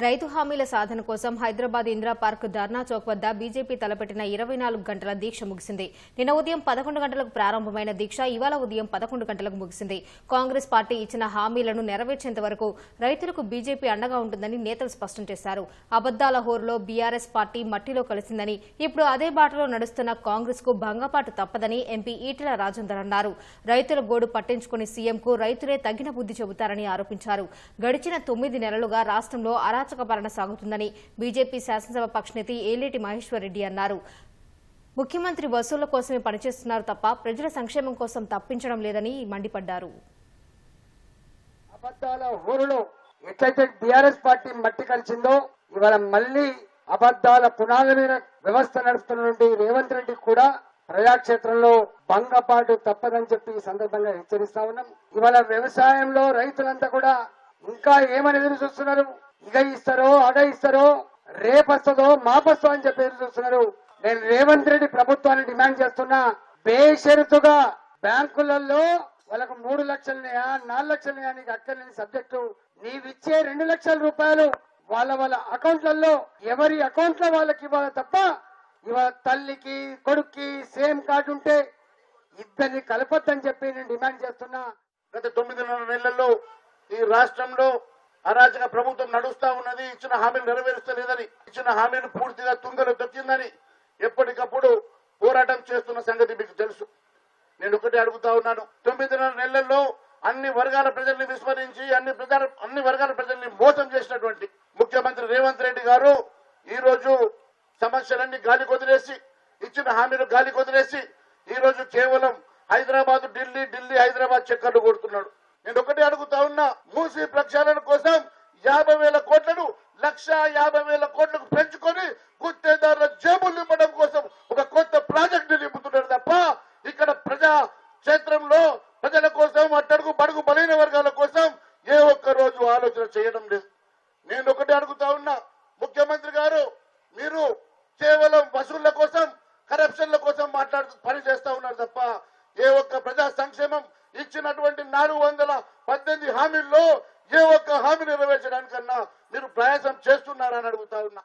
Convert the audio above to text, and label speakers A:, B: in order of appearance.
A: రైతు హామీల సాధన కోసం హైదరాబాద్ ఇందిరా పార్క్ ధర్నా చౌక్ వద్ద బీజేపీ తలపెట్టిన 24 గంటల దీక్ష ముగిసింది. నిన్న ఉదయం 11 గంటలకు ప్రారంభమైన దీక్ష ఇవాళ ఉదయం 11 గంటలకు ముగిసింది. కాంగ్రెస్ పార్టీ ఇచ్చిన హామీలను నెరవేర్చేంత వరకు రైతులకు బీజేపీ అండగా ఉంటుందని నేతలు స్పష్టం చేశారు. అబద్దాల హోరులో బీఆర్ఎస్ పార్టీ మట్టిలో కలిసిందని, ఇప్పుడు అదే బాటలో నడుస్తున్న కాంగ్రెస్ కు భంగపాటు తప్పదని ఎంపీ ఈటెల రాజేందర్ అన్నారు. రైతుల గోడు పట్టించుకుని సీఎంకు రైతులే తగిన బుద్ధి చెబుతారని ఆరోపించారు. గడిచిన 9 నెలలుగా రాష్ట్రంలో అరాచక పాలన సాగుతుందని బీజేపీ శాసనసభ పక్షనేత ఏలేటి మహేశ్వర్ రెడ్డి అన్నారు. ముఖ్యమంత్రి వసూళ్ల కోసమే పనిచేస్తున్నారు తప్ప ప్రజల సంక్షేమం కోసం తప్పించడం లేదని మండిపడ్డారు.
B: అబద్దాల హోరులో ఎట్లయితే బీఆర్ఎస్ పార్టీ మట్టి కలిసిందో ఇవాళ మళ్లీ అబద్దాల పునాదుల మీద వ్యవస్థ నడుస్తున్నటువంటి రేవంత్ రెడ్డి కూడా ప్రజాక్షేత్రంలో భంగపాటు తప్పదని చెప్పి ఈ సందర్భంగా హెచ్చరిస్తా ఉన్నాం. ఇవాళ వ్యవసాయంలో రైతులంతా కూడా ఇంకా ఏమని ఎదురు చూస్తున్నారు? ఇక ఇస్తారో అగ ఇస్తారో రేపొస్తుందో మాపొస్తో అని చెప్పి ఎదురు చూస్తున్నారు. నేను రేవంత్ రెడ్డి ప్రభుత్వాన్ని డిమాండ్ చేస్తున్నా, బేషరతుగా బ్యాంకులలో వాళ్ళకు 3 లక్షలున్నాయా 4 లక్షలున్నాయా నీకు అక్కర్లేని సబ్జెక్టు, నీవిచ్చే 2 లక్షల రూపాయలు వాళ్ళ అకౌంట్లలో ఎవరి అకౌంట్ లో వాళ్ళకి ఇవ్వాలి తప్ప ఇవాళ తల్లికి కొడుక్కి సేమ్ కార్డు ఉంటే ఇద్దరిని కలపొద్దని చెప్పి నేను డిమాండ్ చేస్తున్నా.
C: గత 9 నెలల్లో ఈ రాష్ట్రంలో అరాచక ప్రభుత్వం నడుస్తా ఉన్నది. ఇచ్చిన హామీలు నెరవేరుస్తలేదని, ఇచ్చిన హామీలు పూర్తిగా తుంగలు దొక్కిందని ఎప్పటికప్పుడు పోరాటం చేస్తున్న సంగతి మీకు తెలుసు. నేను ఒకటి అడుగుతా ఉన్నాను, 9 నెలల్లో అన్ని వర్గాల ప్రజల్ని విస్మరించి అన్ని వర్గాల ప్రజల్ని మోసం చేసినటువంటి ముఖ్యమంత్రి రేవంత్ రెడ్డి గారు ఈ రోజు సమస్యలన్నీ గాలి కొదిలేసి, ఇచ్చిన హామీలు గాలి కొదిలేసి ఈ రోజు కేవలం హైదరాబాద్ ఢిల్లీ హైదరాబాద్ చక్కర్లు కొడుతున్నాడు. నేను ఒకటి అడుగుతా ఉన్నా, మూసీ ప్రక్షాళన కోసం 50,000 కోట్లను 1,50,000 కోట్లకు పెంచుకొని గుత్తేదారుల జేబులు నింపడం కోసం ఒక కొత్త ప్రాజెక్టు నింపుతున్నారు తప్ప ఇక్కడ ప్రజా క్షేత్రంలో ప్రజల కోసం, అట్టడుగు బడుగు బలైన వర్గాల కోసం ఏ ఒక్క రోజు ఆలోచన చేయడం లేదు. నేను ఒకటి అడుగుతా ఉన్నా, ముఖ్యమంత్రి గారు మీరు కేవలం వసూళ్ల కోసం, కరప్షన్ల కోసం పని చేస్తా ఉన్నారు తప్ప ఏ ఒక్క ప్రజా సంక్షేమం ఇచ్చినటువంటి 418 హామీల్లో ఏ ఒక్క హామీ నెరవేర్చడానికన్నా మీరు ప్రయాసం చేస్తున్నారని అడుగుతా ఉన్నా.